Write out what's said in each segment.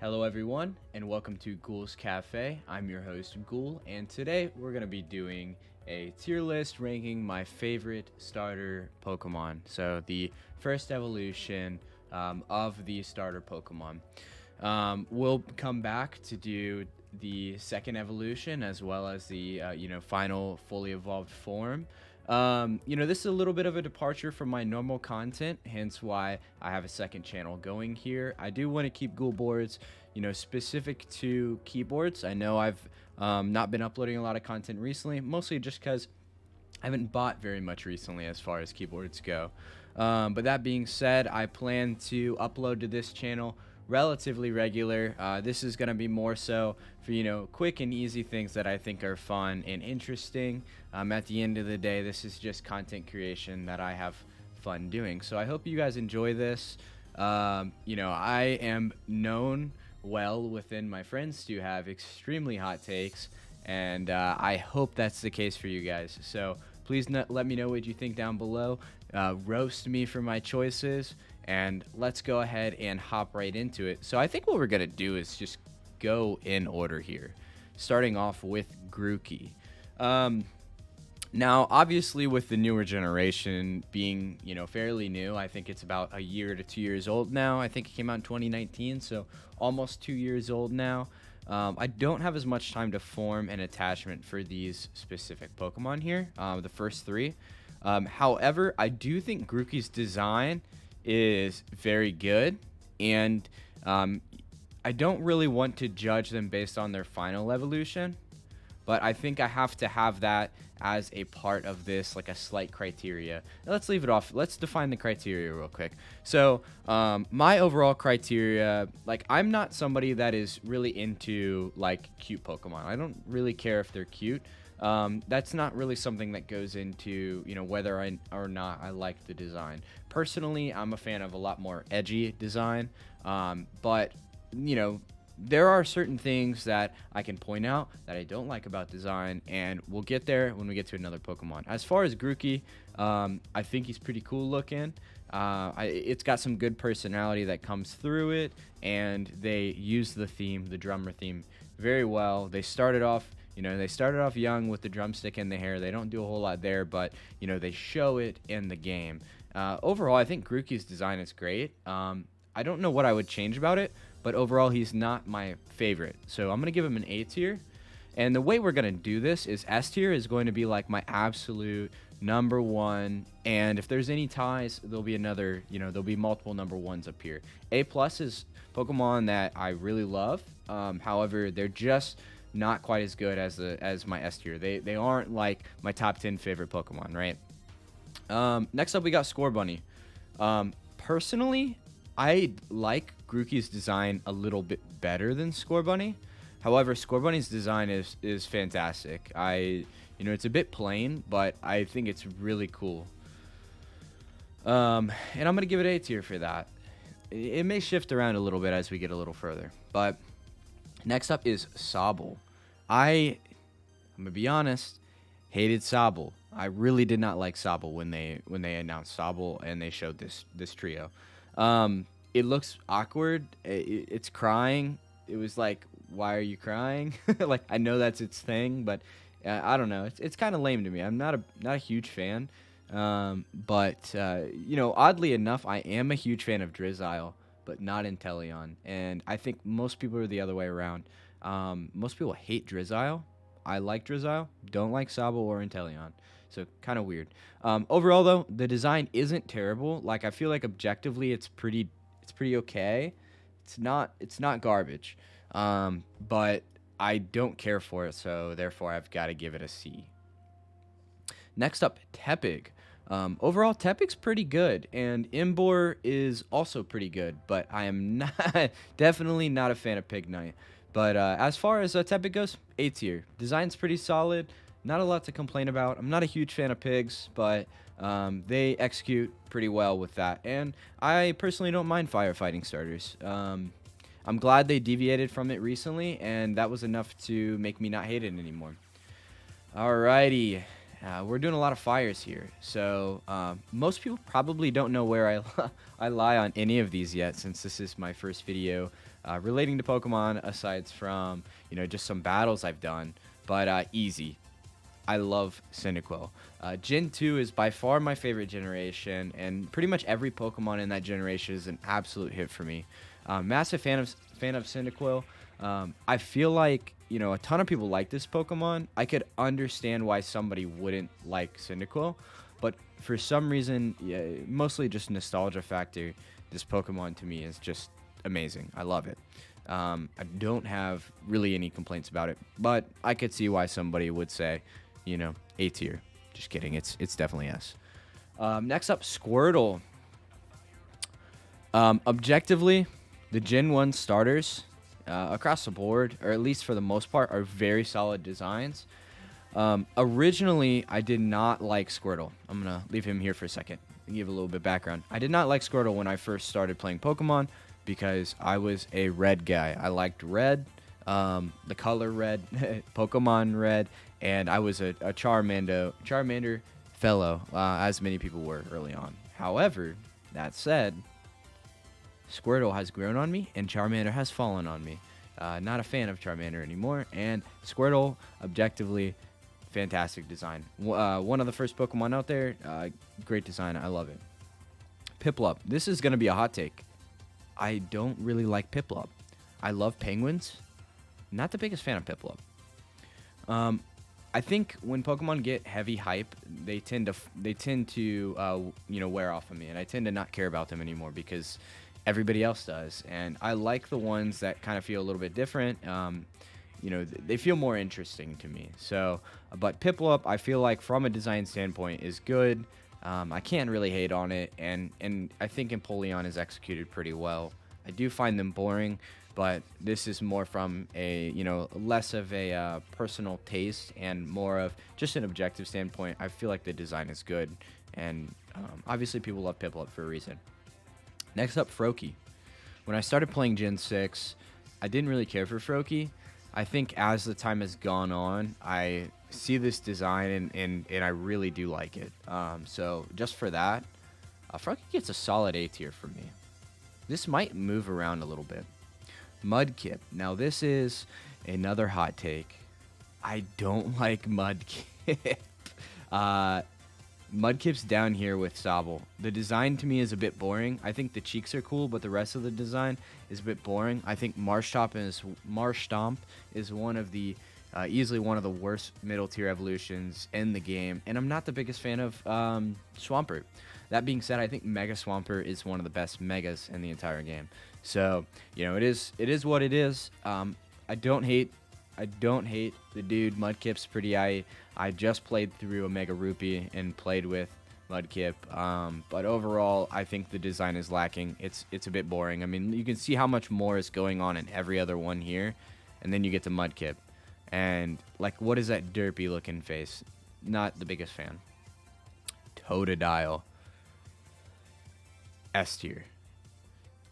Hello everyone, and welcome to Ghoul's Cafe. I'm your host, Ghoul, and today we're going to be doing a tier list ranking my favorite starter Pokemon. So the first evolution of the starter Pokemon. We'll come back to do the second evolution as well as the final fully evolved form. This is a little bit of a departure from my normal content, hence why I have a second channel going here. I do want to keep Ghoul boards, specific to keyboards. I know I've not been uploading a lot of content recently, mostly just because I haven't bought very much recently as far as keyboards go. But that being said, I plan to upload to this channel relatively regular. This is going to be more so for, quick and easy things that I think are fun and interesting. At the end of the day, this is just content creation that I have fun doing. So I hope you guys enjoy this. I am known well within my friends to have extremely hot takes, and I hope that's the case for you guys. So please let me know what you think down below. Roast me for my choices, and let's go ahead and hop right into it. So I think what we're going to do is just go in order here, starting off with Grookey. Now, obviously, with the newer generation being, fairly new, I think it's about a year to 2 years old now. I think it came out in 2019, so almost 2 years old now. I don't have as much time to form an attachment for these specific Pokemon here, the first three. However, I do think Grookey's design is very good, and I don't really want to judge them based on their final evolution, but I think I have to have that as a part of this, like a slight criteria. Now, let's leave it off. Let's define the criteria real quick. So my overall criteria, like, I'm not somebody that is really into like cute Pokemon. I don't really care if they're cute. That's not really something that goes into, whether I or not I like the design. Personally, I'm a fan of a lot more edgy design, but there are certain things that I can point out that I don't like about design, and we'll get there when we get to another Pokemon. As far as Grookey, I think he's pretty cool looking. It's got some good personality that comes through it, and they use the theme, the drummer theme, very well. They started off young with the drumstick in the hair. They don't do a whole lot there, but they show it in the game. Overall, I think Grookey's design is great. I don't know what I would change about it, but overall, he's not my favorite. So I'm going to give him an A tier. And the way we're going to do this is S tier is going to be like my absolute number one. And if there's any ties, there'll be another, there'll be multiple number ones up here. A plus is Pokemon that I really love. However, they're just not quite as good as my S tier. They aren't like my top 10 favorite Pokemon, right? Next up, we got Scorbunny. Personally, I like Grookey's design a little bit better than Scorbunny. However, Scorbunny's design is fantastic. It's a bit plain, but I think it's really cool. And I'm gonna give it A tier for that. It may shift around a little bit as we get a little further. But next up is Sobble. I'm gonna be honest, hated Sobble. I really did not like Sobble when they announced Sobble and they showed this trio. It looks awkward. It's crying. It was like, why are you crying? Like, I know that's its thing, but I don't know. It's kind of lame to me. I'm not a huge fan. But oddly enough, I am a huge fan of Drizzile, but not Inteleon. And I think most people are the other way around. Most people hate Drizzile. I like Drizzile. Don't like Sobble or Inteleon. So kind of weird. Overall, though, the design isn't terrible. Like, I feel like objectively, it's pretty okay. It's not garbage. But I don't care for it, so therefore I've got to give it a C. Next up, Tepig. Overall, Tepig's pretty good, and Imbor is also pretty good, but I am definitely not a fan of Pignite. But as far as Tepig goes, A tier. Design's pretty solid. Not a lot to complain about. I'm not a huge fan of pigs, but they execute pretty well with that. And I personally don't mind firefighting starters. I'm glad they deviated from it recently, and that was enough to make me not hate it anymore. Alrighty. we're doing a lot of fires here. So most people probably don't know where I lie on any of these yet, since this is my first video relating to Pokemon, aside from just some battles I've done. But easy. I love Cyndaquil. Gen 2 is by far my favorite generation, and pretty much every Pokemon in that generation is an absolute hit for me. Massive fan of Cyndaquil. I feel like a ton of people like this Pokemon. I could understand why somebody wouldn't like Cyndaquil, but for some reason, yeah, mostly just nostalgia factor, this Pokemon to me is just amazing. I love it. I don't have really any complaints about it, but I could see why somebody would say, A tier. Just kidding. It's definitely S. Next up, Squirtle. Objectively, the Gen 1 starters across the board, or at least for the most part, are very solid designs. Originally, I did not like Squirtle. I'm going to leave him here for a second and give a little bit of background. I did not like Squirtle when I first started playing Pokemon because I was a red guy. I liked red, the color red, Pokemon red, and I was a Charmander fellow, as many people were early on. However, that said, Squirtle has grown on me, and Charmander has fallen on me. Not a fan of Charmander anymore, and Squirtle, objectively, fantastic design. One of the first Pokemon out there, great design, I love it. Piplup, this is going to be a hot take. I don't really like Piplup. I love penguins, not the biggest fan of Piplup. I think when Pokemon get heavy hype, they tend to wear off of me, and I tend to not care about them anymore because everybody else does. And I like the ones that kind of feel a little bit different. They feel more interesting to me. So, but Piplup, I feel like from a design standpoint is good. I can't really hate on it, and I think Empoleon is executed pretty well. I do find them boring, but this is more from a less of a personal taste and more of just an objective standpoint. I feel like the design is good, and obviously people love Piplup for a reason. Next up, Froakie. When I started playing Gen 6, I didn't really care for Froakie. I think as the time has gone on, I see this design and I really do like it. So just for that, Froakie gets a solid A tier for me. This might move around a little bit. Mudkip. Now this is another hot take. I don't like Mudkip. Mudkip's down here with Sobble. The design to me is a bit boring. I think the cheeks are cool, but the rest of the design is a bit boring. I think Marshtomp is one of the easily one of the worst middle tier evolutions in the game, and I'm not the biggest fan of Swampert. That being said, I think Mega Swampert is one of the best Megas in the entire game. So it is what it is. I don't hate the dude. Mudkip's pretty. I just played through a Mega Rupee and played with Mudkip. But overall, I think the design is lacking. It's a bit boring. I mean, you can see how much more is going on in every other one here, and then you get to Mudkip, and like, what is that derpy looking face? Not the biggest fan. Totodile. S tier.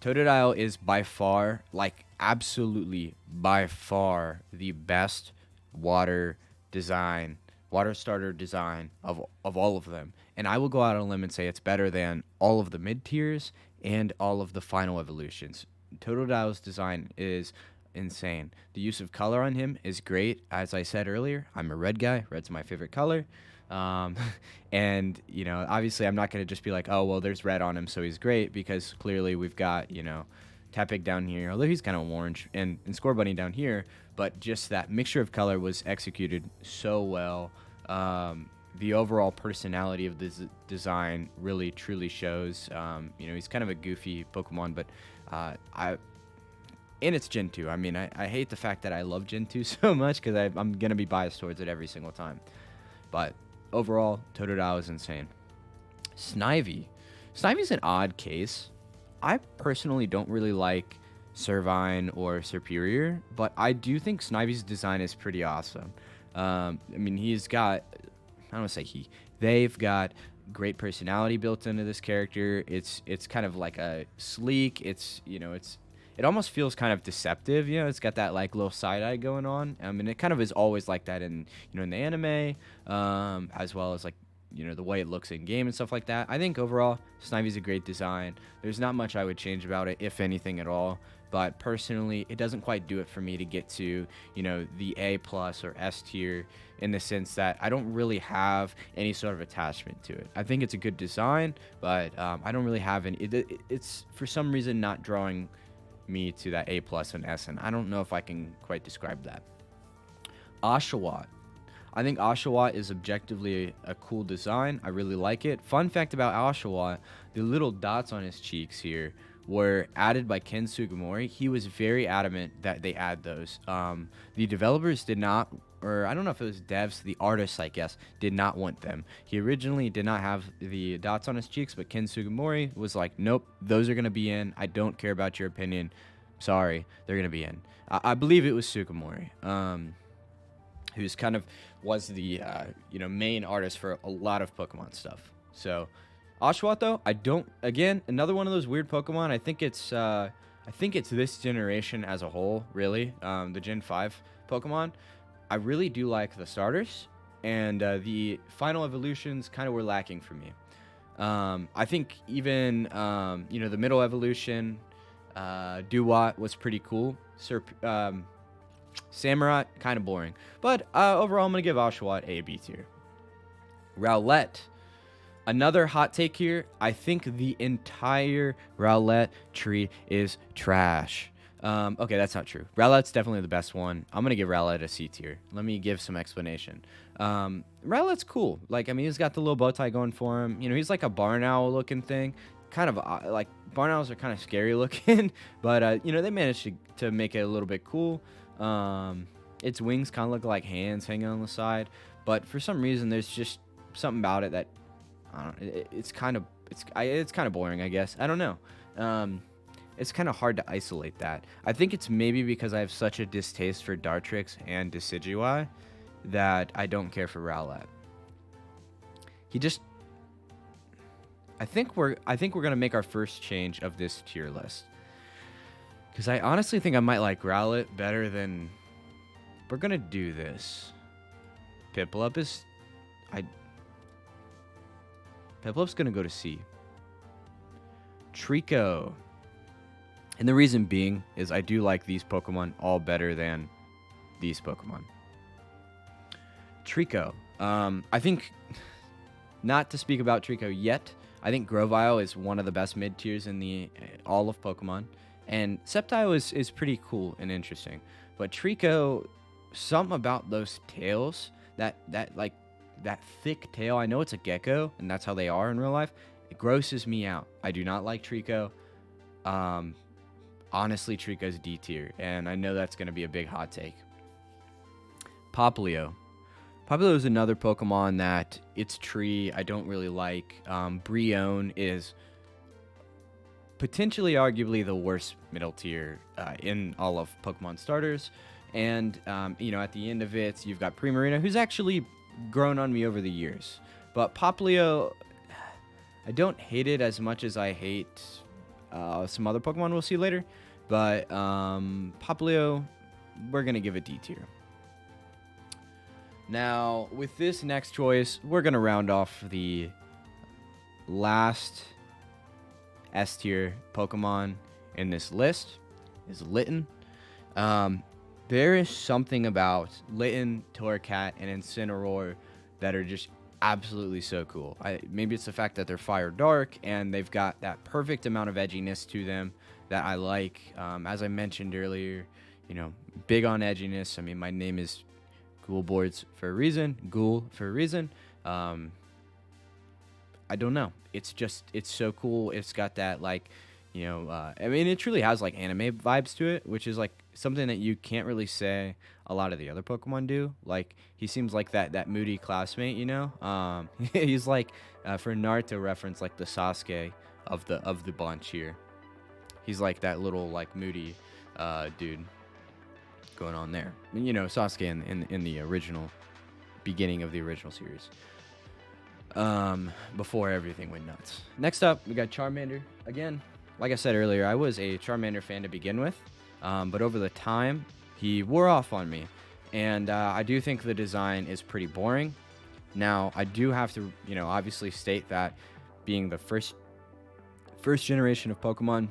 Totodile is by far, like absolutely by far, the best water starter design of all of them. And I will go out on a limb and say it's better than all of the mid tiers and all of the final evolutions. Totodile's design is insane. The use of color on him is great. As I said earlier, I'm a red guy. Red's my favorite color. And obviously I'm not going to just be like, oh, well, there's red on him, so he's great, because clearly we've got, Tepig down here, although he's kind of orange, and Scorbunny down here, but just that mixture of color was executed so well. The overall personality of this design really, truly shows. He's kind of a goofy Pokemon, but and it's Gen 2. I mean, I hate the fact that I love Gen 2 so much, because I'm going to be biased towards it every single time. But overall, Totodile is insane. Snivy. Snivy's an odd case. I personally don't really like Servine or Superior, but I do think Snivy's design is pretty awesome. I mean, he's got, I don't want to say they've got great personality built into this character. It's kind of like a sleek. It's it almost feels kind of deceptive. It's got that like little side eye going on. And it kind of is always like that in in the anime, as well as like the way it looks in game and stuff like that. I think overall Snivy's a great design. There's not much I would change about it, if anything at all. But personally, it doesn't quite do it for me to get to the A plus or S tier, in the sense that I don't really have any sort of attachment to it. I think it's a good design, but I don't really have any. It's for some reason not drawing me to that A plus and S, and I don't know if I can quite describe that. Oshawott. I think Oshawott is objectively a cool design. I really like it. Fun fact about Oshawott, the little dots on his cheeks here were added by Ken Sugimori. He was very adamant that they add those. The developers did not, or I don't know if it was devs, the artists, I guess, did not want them. He originally did not have the dots on his cheeks, but Ken Sugimori was like, nope, those are going to be in. I don't care about your opinion. Sorry, they're going to be in. I believe it was Sugimori. Who's kind of was the main artist for a lot of Pokemon stuff. So Oshawott, though, I don't. Again, another one of those weird Pokemon. I think it's this generation as a whole, really. The Gen 5 Pokemon. I really do like the starters, and the final evolutions kind of were lacking for me. I think even the middle evolution, Duwat was pretty cool. Samurott, kind of boring. But overall, I'm going to give Oshawott a B tier. Rowlet. Another hot take here. I think the entire Rowlet tree is trash. Okay, that's not true. Rowlet's definitely the best one. I'm going to give Rowlet a C tier. Let me give some explanation. Rowlet's cool. He's got the little bow tie going for him. He's like a barn owl looking thing. Kind of like barn owls are kind of scary looking. But, they managed to make it a little bit cool. Its wings kind of look like hands hanging on the side, but for some reason there's just something about it that I don't know, it's kind of boring, I guess. I don't know. It's kind of hard to isolate that. I think it's maybe because I have such a distaste for Dartrix and Decidueye that I don't care for Rowlet. I think we're gonna make our first change of this tier list. Because I honestly think I might like Rowlet better than... We're going to do this. Piplup is... Piplup's going to go to C. Trico. And the reason being is I do like these Pokemon all better than these Pokemon. Trico. I think... Not to speak about Trico yet. I think Grovyle is one of the best mid-tiers in all of Pokemon. And Sceptile is pretty cool and interesting. But Trico, something about those tails, that thick tail, I know it's a gecko, and that's how they are in real life, it grosses me out. I do not like Trico. Honestly, Trico's D tier, and I know that's going to be a big hot take. Popplio. Popplio is another Pokemon that its tree I don't really like. Brionne is... potentially arguably the worst middle tier in all of Pokemon starters. And, at the end of it, you've got Primarina, who's actually grown on me over the years. But Popplio, I don't hate it as much as I hate some other Pokemon we'll see later. But Popplio, we're going to give it D tier. Now, with this next choice, we're going to round off the last S tier Pokemon in this list is Litten. There is something about Litten, Torracat, and Incineroar that are just absolutely so cool. Maybe it's the fact that they're fire dark and they've got that perfect amount of edginess to them that I like. As I mentioned earlier, big on edginess. I mean, my name is Ghoul Boards for a reason. Ghoul for a reason. I don't know. It's so cool. It's got that it truly has like anime vibes to it, which is like something that you can't really say a lot of the other Pokemon do. Like he seems like that moody classmate, he's like for Naruto reference, like the Sasuke of the bunch here. He's like that little like moody dude going on there. Sasuke in the original beginning of the original series. Before everything went nuts. Next up, we got Charmander. Again, like I said earlier, I was a Charmander fan to begin with, but over the time, he wore off on me. And I do think the design is pretty boring. Now, I do have to, obviously state that being the first generation of Pokemon,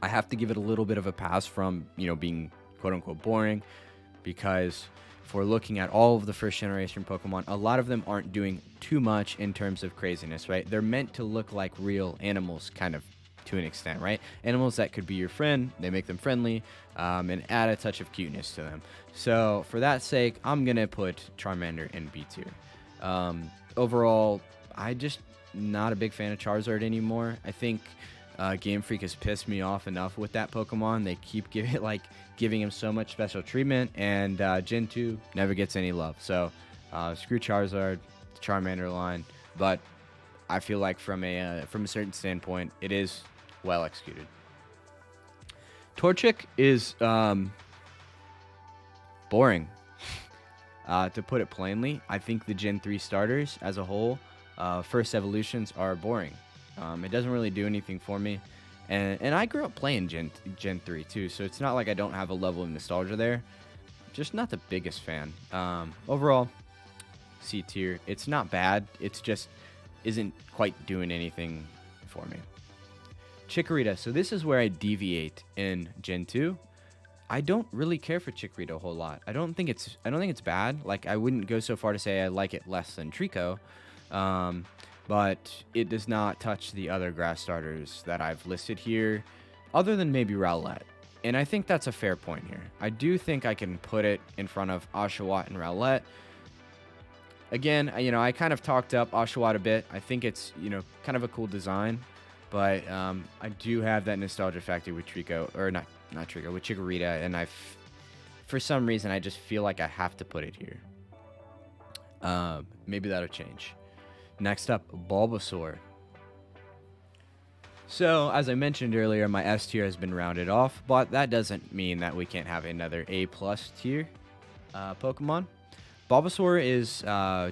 I have to give it a little bit of a pass from, being quote unquote boring, because if we're looking at all of the first generation Pokemon, a lot of them aren't doing too much in terms of craziness, right? They're meant to look like real animals, kind of, to an extent, right? Animals that could be your friend, they make them friendly, and add a touch of cuteness to them. So for that sake, I'm going to put Charmander in B tier. Overall, I just not a big fan of Charizard anymore. I think Game Freak has pissed me off enough with that Pokemon. They keep giving him so much special treatment, and Gen 2 never gets any love. So screw Charizard, the Charmander line. But I feel like from a certain standpoint, it is well executed. Torchic is boring. To put it plainly, I think the Gen 3 starters as a whole, first evolutions, are boring. It doesn't really do anything for me. And I grew up playing Gen 3 too, so it's not like I don't have a level of nostalgia there. Just not the biggest fan. Overall, C tier. It's not bad. It's just isn't quite doing anything for me. Chikorita. So this is where I deviate in Gen 2. I don't really care for Chikorita a whole lot. I don't think it's bad. Like, I wouldn't go so far to say I like it less than Trico. But it does not touch the other grass starters that I've listed here, other than maybe Rowlet. And I think that's a fair point here. I do think I can put it in front of Oshawott and Rowlet. Again, I kind of talked up Oshawott a bit. I think it's, kind of a cool design. But I do have that nostalgia factor with Trico, or not Trico, with Chikorita. And for some reason, I just feel like I have to put it here. Maybe that'll change. Next up, Bulbasaur. So, as I mentioned earlier, my S tier has been rounded off, but that doesn't mean that we can't have another A+ tier Pokemon. Bulbasaur is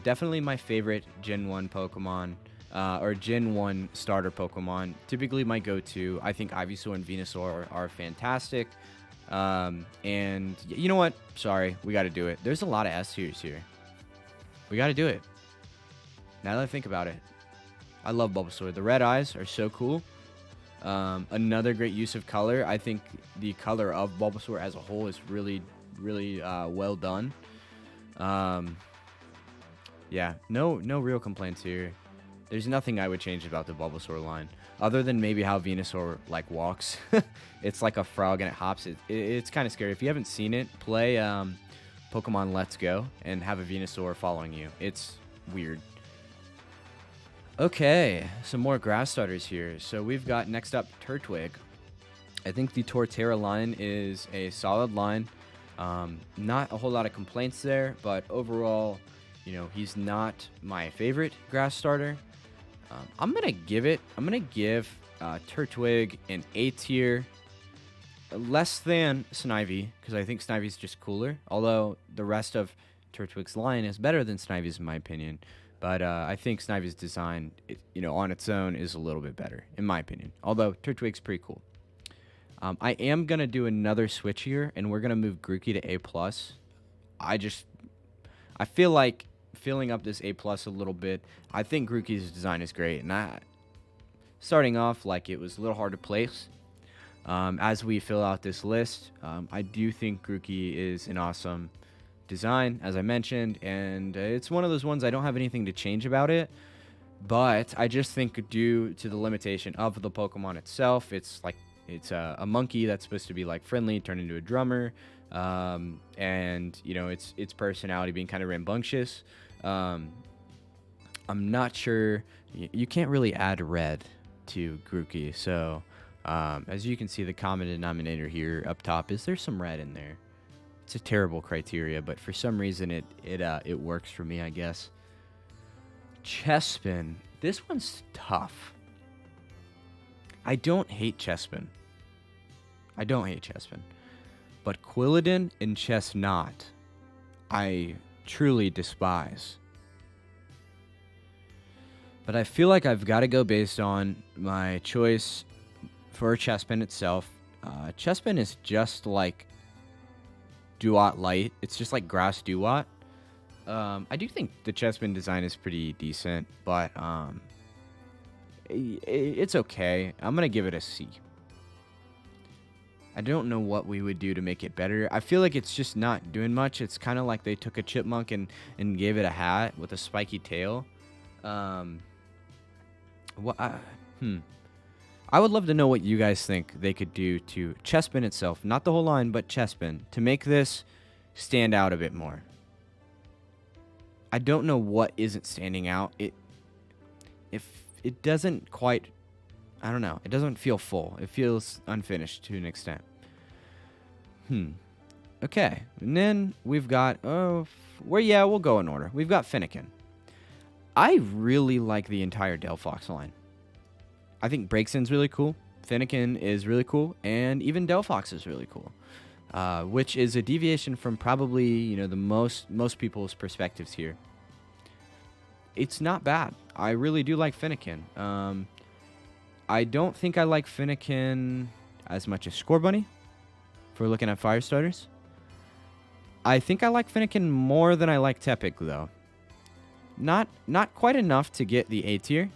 definitely my favorite Gen 1 Pokemon, or Gen 1 starter Pokemon. Typically my go-to. I think Ivysaur and Venusaur are fantastic. And you know what? Sorry, we got to do it. There's a lot of S tiers here. We got to do it. Now that I think about it, I love Bulbasaur. The red eyes are so cool. Another great use of color. I think the color of Bulbasaur as a whole is really, really well done. Yeah, no real complaints here. There's nothing I would change about the Bulbasaur line, other than maybe how Venusaur walks. It's like a frog and it hops. It's kind of scary. If you haven't seen it, play Pokemon Let's Go and have a Venusaur following you. It's weird. Okay, some more grass starters here. So we've got next up Turtwig. I think the Torterra line is a solid line. Not a whole lot of complaints there, but overall, he's not my favorite grass starter. I'm gonna give Turtwig an A tier, less than Snivy, because I think Snivy's just cooler. Although the rest of Turtwig's line is better than Snivy's in my opinion. But I think Snivy's design, on its own is a little bit better, in my opinion. Although Turtwig's pretty cool. I am going to do another switch here, and we're going to move Grookey to A+. I feel like filling up this A+ a little bit. I think Grookey's design is great. And starting off, it was a little hard to place. As we fill out this list, I do think Grookey is an awesome design, as I mentioned, and it's one of those ones I don't have anything to change about it, but I just think due to the limitation of the Pokemon itself, it's a monkey that's supposed to be friendly, turned into a drummer, and its personality being kind of rambunctious. I'm not sure, you can't really add red to Grookey, so as you can see, the common denominator here up top is there's some red in there. It's a terrible criteria, but for some reason it works for me, I guess. Chespin. This one's tough. I don't hate Chespin. But Quilladin and Chestnut, I truly despise. But I feel like I've got to go based on my choice for Chespin itself, Chespin is just like Duat Light. It's just like Grass Duat. I do think the Chespin design is pretty decent, but it's okay. I'm going to give it a C. I don't know what we would do to make it better. I feel like it's just not doing much. It's kind of like they took a chipmunk and gave it a hat with a spiky tail. What? I would love to know what you guys think they could do to Chespin itself, not the whole line, but Chespin, to make this stand out a bit more. I don't know what isn't standing out. If it doesn't quite, I don't know. It doesn't feel full. It feels unfinished to an extent. Okay, and then we've got we'll go in order. We've got Finnegan. I really like the entire Delphox line. I think Breaksin's really cool. Finnegan is really cool, and even Delphox is really cool. Which is a deviation from probably the most people's perspectives here. It's not bad. I really do like Finnegan. I don't think I like Finnegan as much as Scorbunny, if we're looking at fire starters. I think I like Finnegan more than I like Tepig, though. Not quite enough to get the A tier.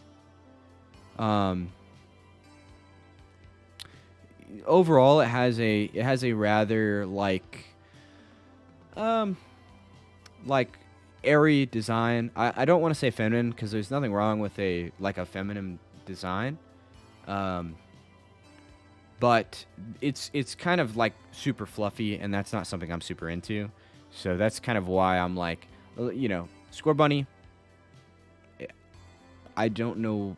Overall, it has a rather like airy design. I don't want to say feminine because there's nothing wrong with a feminine design. But it's kind of like super fluffy, and that's not something I'm super into. So that's kind of why I'm like, Scorbunny. I don't know.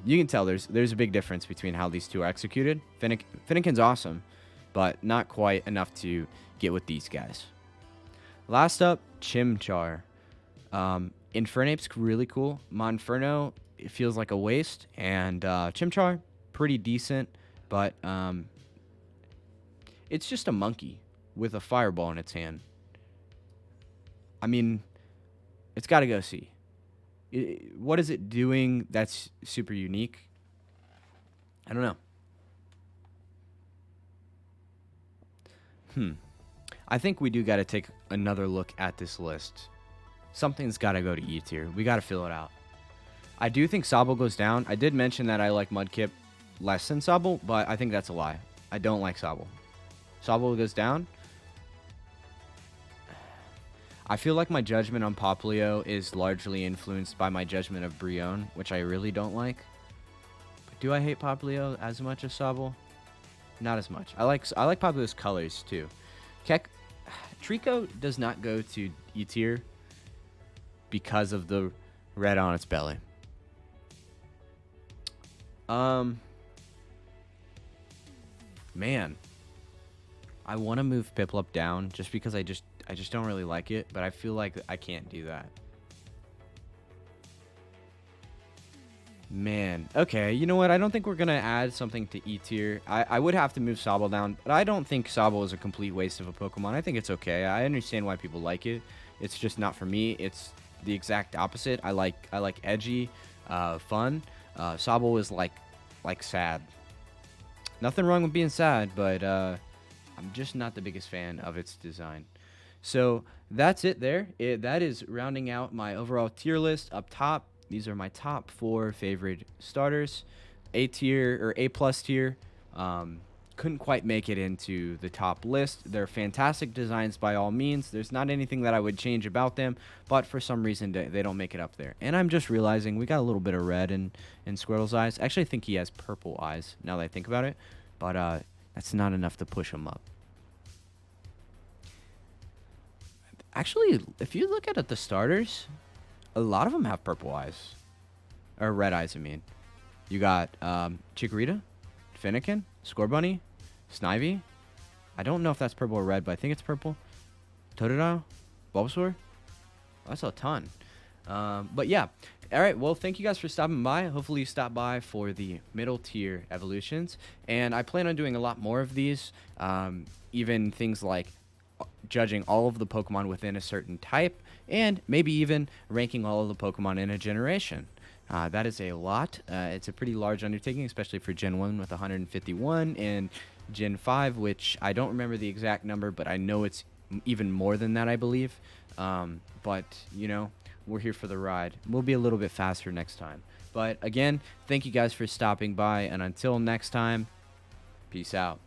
You can tell there's a big difference between how these two are executed. Finnegan's awesome, but not quite enough to get with these guys. Last up, Chimchar. Infernape's really cool. Monferno, it feels like a waste, and Chimchar, pretty decent, but it's just a monkey with a fireball in its hand. I mean, it's got to go C. What is it doing that's super unique? I don't know. I think we do got to take another look at this list. Something's got to go to E tier. We got to fill it out. I do think Sobble goes down. I did mention that I like Mudkip less than Sobble, but I think that's a lie. I don't like Sobble. Sobble goes down. I feel like my judgment on Popplio is largely influenced by my judgment of Brionne, which I really don't like. But do I hate Popplio as much as Sobble? Not as much. I like Popplio's colors too. Trico does not go to E tier because of the red on its belly. Man, I want to move Piplup down just because I just don't really like it, but I feel like I can't do that. Man, okay, you know what? I don't think we're going to add something to E tier. I would have to move Sobble down, but I don't think Sobble is a complete waste of a Pokemon. I think it's okay. I understand why people like it. It's just not for me. It's the exact opposite. I like edgy, fun. Sobble is like sad. Nothing wrong with being sad, but I'm just not the biggest fan of its design. So that's it there. That is rounding out my overall tier list. Up top, these are my top 4 favorite starters. A tier or A plus tier. Couldn't quite make it into the top list. They're fantastic designs by all means. There's not anything that I would change about them, but for some reason they don't make it up there. And I'm just realizing we got a little bit of red in Squirtle's eyes. Actually, I think he has purple eyes now that I think about it, but that's not enough to push him up. Actually, if you look at the starters, a lot of them have purple eyes. Or red eyes, I mean. You got Chikorita, Finnegan, Scorbunny, Snivy. I don't know if that's purple or red, but I think it's purple. Totodile, Bulbasaur. That's a ton. But yeah. All right. Well, thank you guys for stopping by. Hopefully you stopped by for the middle tier evolutions. And I plan on doing a lot more of these. Even things like judging all of the Pokemon within a certain type, and maybe even ranking all of the Pokemon in a generation. That is a lot. It's a pretty large undertaking, especially for Gen 1 with 151 and Gen 5, which I don't remember the exact number, but I know it's even more than that, I believe. But, you know, we're here for the ride. We'll be a little bit faster next time. But again, thank you guys for stopping by, and until next time, peace out.